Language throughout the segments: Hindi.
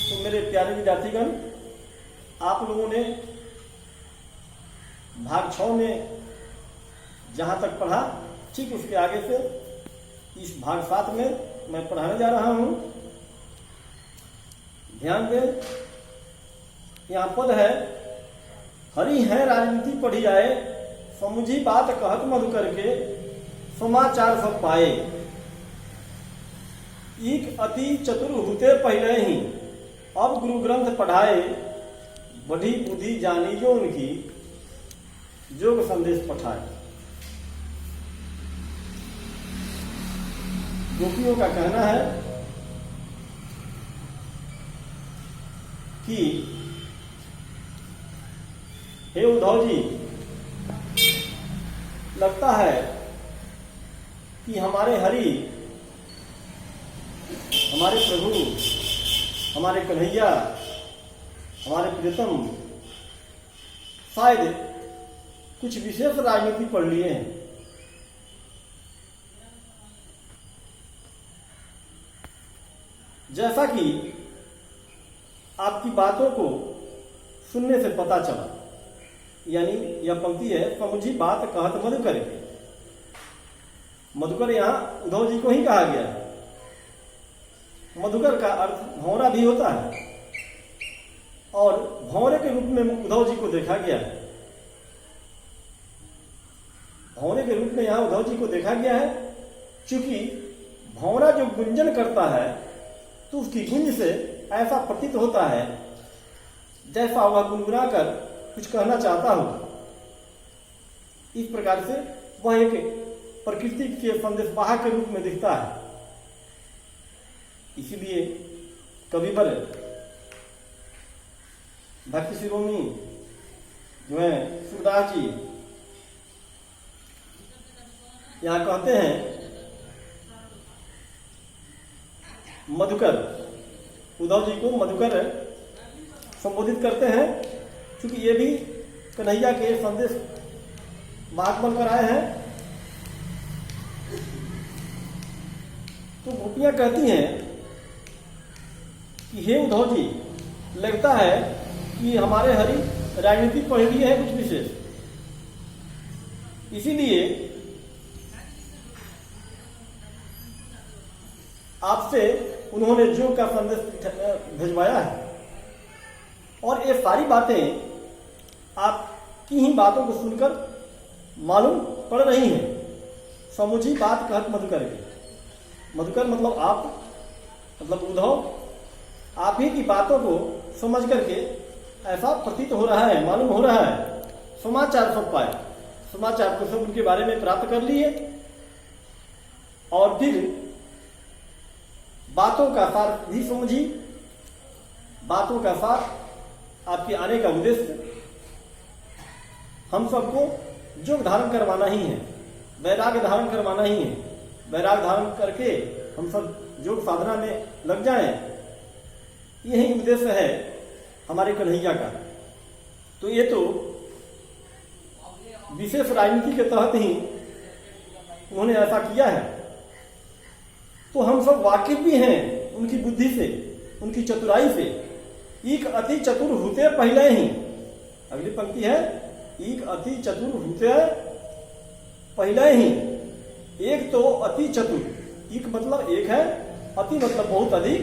तो मेरे प्यारे विद्यार्थीगण, आप लोगों ने भाग 6 में जहाँ तक पढ़ा, ठीक उसके आगे से इस भाग 7 में मैं पढ़ाने जा रहा हूँ। ध्यान दें, यहाँ पद है, हरि है राजनीति पढ़ी आए, समुझी बात कहत मधुकर के, समाचार सब पाए। एक अति चतुर हुते पहले ही, अब गुरु ग्रंथ पढ़ाए, बढ़ी बुद्धि जानी जो उनकी, जोग संदेश पठाए। गोपियों का कहना है कि हे उद्धव जी, लगता है कि हमारे हरि, हमारे प्रभु, हमारे कन्हैया, हमारे प्रियतम शायद कुछ विशेष राजनीति पढ़ लिए हैं। जैसा कि आपकी बातों को सुनने से पता चला, यानी यह पंक्ति है, समुझी बात कहत मधुकर। मधुकर यहां उद्धव जी को ही कहा गया है। मधुकर का अर्थ भौरा भी होता है और भौरे के रूप में उद्धव जी को देखा गया है। भौरे के रूप में यहां उद्धव जी को देखा गया है, क्योंकि भौरा जो गुंजन करता है तो उसकी गुंज से ऐसा प्रतीत होता है जैसा वह गुनगुना कर कुछ कहना चाहता हो। इस प्रकार से वह एक प्रकृति के संदेशवाहक के रूप में दिखता है। इसीलिए कविवर भक्ति शिरोमणि जो है सूरदास जी यहां कहते हैं, मधुकर, उद्धव जी को मधुकर संबोधित करते हैं, क्योंकि ये भी कन्हैया के संदेश वाहक बनकर आए हैं। तो गोपियां कहती हैं कि हे उद्धव जी, लगता है कि हमारे हरि राजनीति पढ़ लिए है कुछ विशेष, इसीलिए आपसे उन्होंने जो का संदेश भिजवाया है। और ये सारी बातें आपकी ही बातों को सुनकर मालूम पड़ रही हैं। समुझी बात कहत मधुकर के, मधुकर मतलब आप, मतलब उद्धव, आप ही की बातों को समझ करके ऐसा प्रतीत हो रहा है, मालूम हो रहा है। समाचार सब पाए, समाचार को सब उनके बारे में प्राप्त कर लिए और फिर बातों का सार भी समझी। बातों का सार, आपके आने का उद्देश्य हम सबको योग धारण करवाना ही है, वैराग्य धारण करवाना ही है। वैराग्य धारण करके हम सब योग साधना में लग जाएं, यही उद्देश्य है हमारे कन्हैया का। तो ये तो विशेष राजनीति के तहत ही उन्होंने ऐसा किया है। तो हम सब वाकिफ भी हैं उनकी बुद्धि से, उनकी चतुराई से। एक अति चतुर हुते पहले ही, अगली पंक्ति है, एक अति चतुर हुते पहले ही। एक तो अति चतुर, एक मतलब एक है, अति मतलब बहुत अधिक,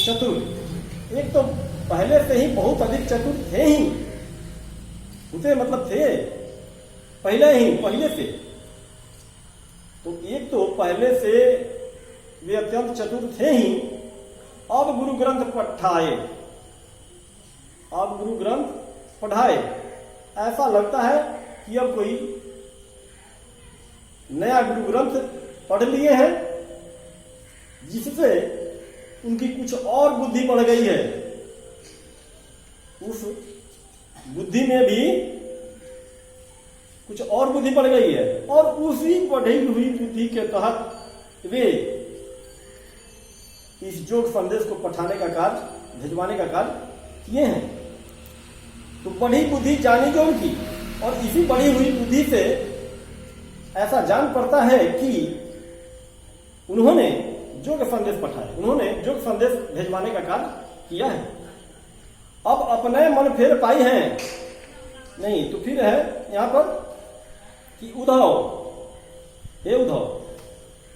चतुर एक तो पहले से ही बहुत अधिक चतुर थे ही। हुते मतलब थे, पहले ही, पहले से। तो एक तो पहले से वे अत्यंत चतुर थे ही। अब गुरु ग्रंथ पढ़ाए, अब गुरु ग्रंथ पढ़ाए, ऐसा लगता है कि अब कोई नया गुरु ग्रंथ पढ़ लिए हैं, जिससे उनकी कुछ और बुद्धि बढ़ गई है। उस बुद्धि में भी कुछ और बुद्धि बढ़ गई है और उसी बढ़ी हुई बुद्धि के तहत वे इस योग संदेश को पठाने का कार्य, भिजवाने का कार्य किए हैं। तो बढ़ी बुद्धि जानी जो उनकी, और इसी बढ़ी हुई बुद्धि से ऐसा जान पड़ता है कि उन्होंने योग संदेश पठाए, उन्होंने योग संदेश भिजवाने का कार्य किया है। अब अपने मन फेर पाई हैं, नहीं तो फिर है यहां पर कि उद्धव, हे उद्धव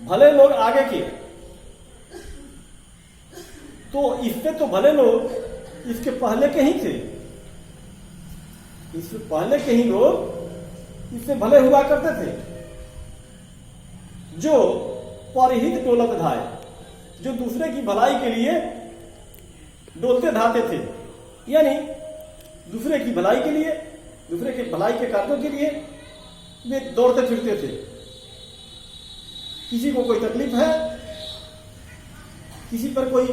भले लोग आगे के, तो इससे तो भले लोग इसके पहले के ही थे, इससे पहले के ही लोग इससे भले हुआ करते थे, जो परहित डोलत धाए, जो दूसरे की भलाई के लिए डोलते धाते थे, यानी दूसरे की भलाई के लिए, दूसरे के भलाई के कार्यों के लिए वे दौड़ते फिरते थे। किसी को कोई तकलीफ है, किसी पर कोई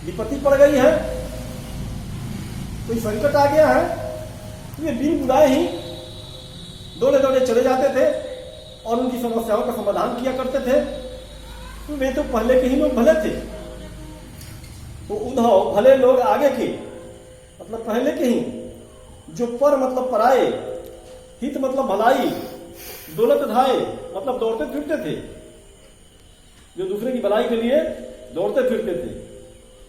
विपत्ति पड़ गई है, कोई संकट आ गया है, वे बिन बुलाए ही दौड़े दौड़े चले जाते थे और उनकी समस्याओं का समाधान किया करते थे। तो वे तो पहले के ही लोग भले थे। तो उद्धव भले लोग आगे के, मतलब पहले के ही, जो पर मतलब पराए, हित मतलब भलाई, दौलत धाए मतलब दौड़ते फिरते थे, जो दूसरे की भलाई के लिए दौड़ते फिरते थे,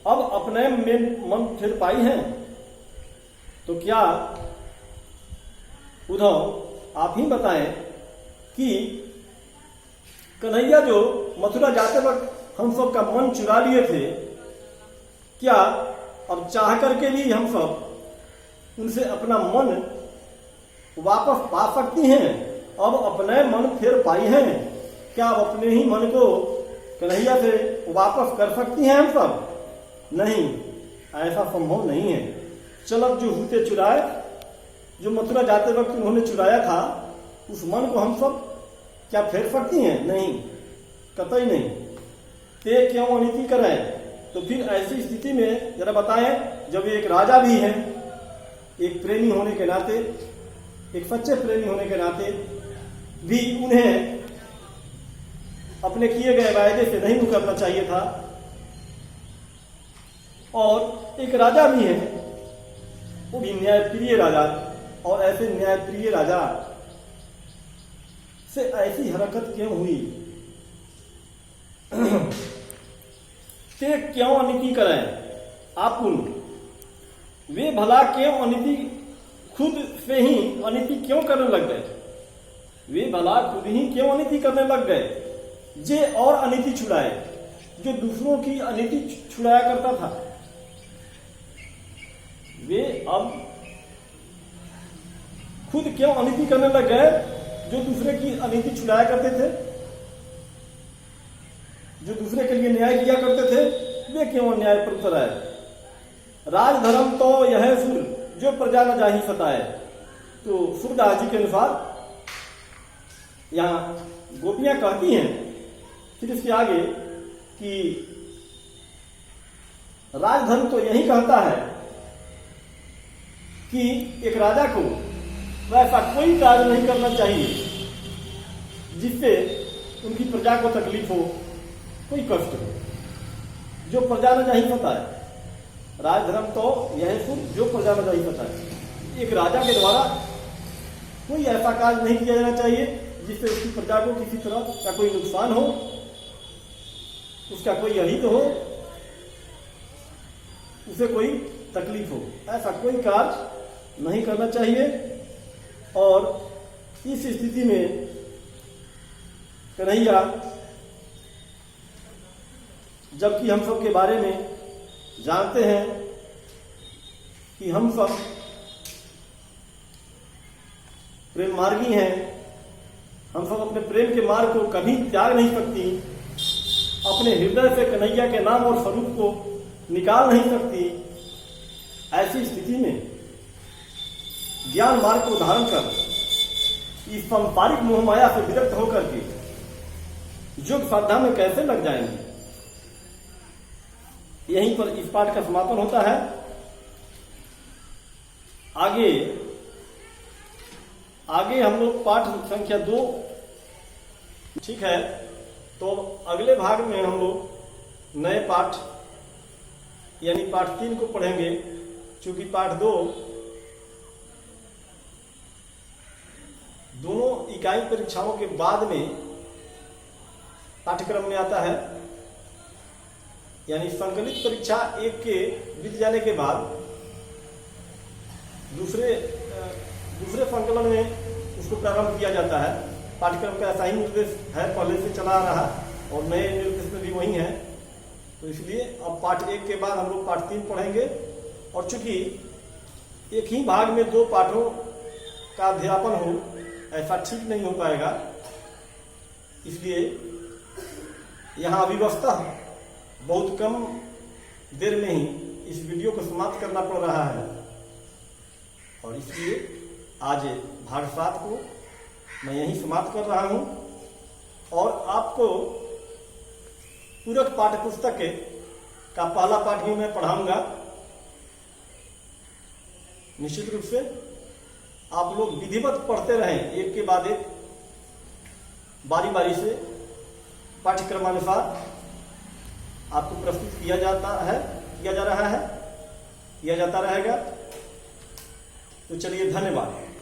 अब अपने में मन फिर पाई हैं। तो क्या उद्धव आप ही बताएं कि कन्हैया जो मथुरा जाते वक्त हम सब का मन चुरा लिए थे, क्या अब चाह करके भी हम सब उनसे अपना मन वापस पा सकती हैं? अब अपने मन फिर पाई हैं, क्या अब अपने ही मन को कन्हैया से वापस कर सकती हैं हम सब? नहीं, ऐसा संभव नहीं है। चलक जो होते चुराए, जो मथुरा जाते वक्त उन्होंने चुराया था, उस मन को हम सब क्या फेर सकती हैं? नहीं, कतई नहीं। ते क्यों अनिति करें? तो फिर ऐसी स्थिति में जरा बताएं, जब एक राजा भी है, एक प्रेमी होने के नाते, एक सच्चे प्रेमी होने के नाते भी उन्हें अपने किए गए वायदे से नहीं मुकरना चाहिए था, और एक राजा भी है, वो भी न्यायप्रिय राजा, और ऐसे न्यायप्रिय राजा से ऐसी हरकत क्यों हुई? ते क्यों अनिति करें आपुन? वे भला क्यों अनिति, खुद से ही अनिति क्यों करने लग गए? वे भला खुद ही क्यों अनिति करने लग गए? जे और अनिति छुड़ाए, जो दूसरों की अनिति छुड़ाया करता था, वे अब खुद क्यों अनिति करने लग गए? जो दूसरे की अनिति छुड़ाया करते थे, जो दूसरे के लिए न्याय किया करते थे, वे क्यों अन्याय पर उतर आए? राजधर्म तो यह सुर, जो प्रजा न जाहि सताए। तो सूरदास जी के अनुसार यहां गोपियां कहती हैं फिर इसके आगे कि राजधर्म तो यही कहता है कि एक राजा को वैसा कोई कार्य नहीं करना चाहिए जिससे उनकी प्रजा को तकलीफ हो, कोई कष्ट हो, जो प्रजा न जाहि सताए। राजधर्म तो यह सुन, जो प्रजा न जाहि सताए। एक राजा के द्वारा कोई ऐसा कार्य नहीं किया जाना चाहिए जिससे उसकी प्रजा को किसी तरह का कोई नुकसान हो, उसका कोई अहित हो, उसे कोई तकलीफ हो। ऐसा कोई कार्य नहीं करना चाहिए। और इस स्थिति में कन्हैया, जबकि हम सब के बारे में जानते हैं कि हम सब प्रेम मार्गी हैं, हम सब अपने प्रेम के मार्ग को कभी त्याग नहीं सकती, अपने हृदय से कन्हैया के नाम और स्वरूप को निकाल नहीं सकती। ऐसी स्थिति में ज्ञान मार्ग को धारण कर इस सांसारिक मोहमाया से विरक्त होकर के योग साधना में कैसे लग जाएंगे? यहीं पर इस पाठ का समापन होता है। आगे हम लोग पाठ संख्या 2, ठीक है, तो अगले भाग में हम लोग नए पाठ यानी पाठ 3 को पढ़ेंगे, क्योंकि पाठ 2 दोनों इकाई परीक्षाओं के बाद में पाठ्यक्रम में आता है। यानी संकलित परीक्षा 1 के बीत जाने के बाद दूसरे संकलन में उसको प्रारंभ किया जाता है। पाठ्यक्रम का ऐसा ही निर्देश है, पहले से चला आ रहा और नए निर्देश में भी वही है। तो इसलिए अब पाठ 1 के बाद हम लोग पाठ 3 पढ़ेंगे। और चूंकि एक ही भाग में 2 पाठों का अध्यापन हो, ऐसा ठीक नहीं हो पाएगा, इसलिए यहाँ अव्यवस्था बहुत कम देर में ही इस वीडियो को समाप्त करना पड़ रहा है। और इसलिए आज भाग 7 को मैं यहीं समाप्त कर रहा हूं और आपको पूरक पाठ्य पुस्तक का पहला पाठ भी मैं पढ़ाऊंगा। निश्चित रूप से आप लोग विधिवत पढ़ते रहें, एक के बाद एक बारी बारी से पाठ्यक्रमानुसार आपको प्रस्तुत किया जा रहा है, किया जाता रहेगा। तो चलिए, धन्यवाद।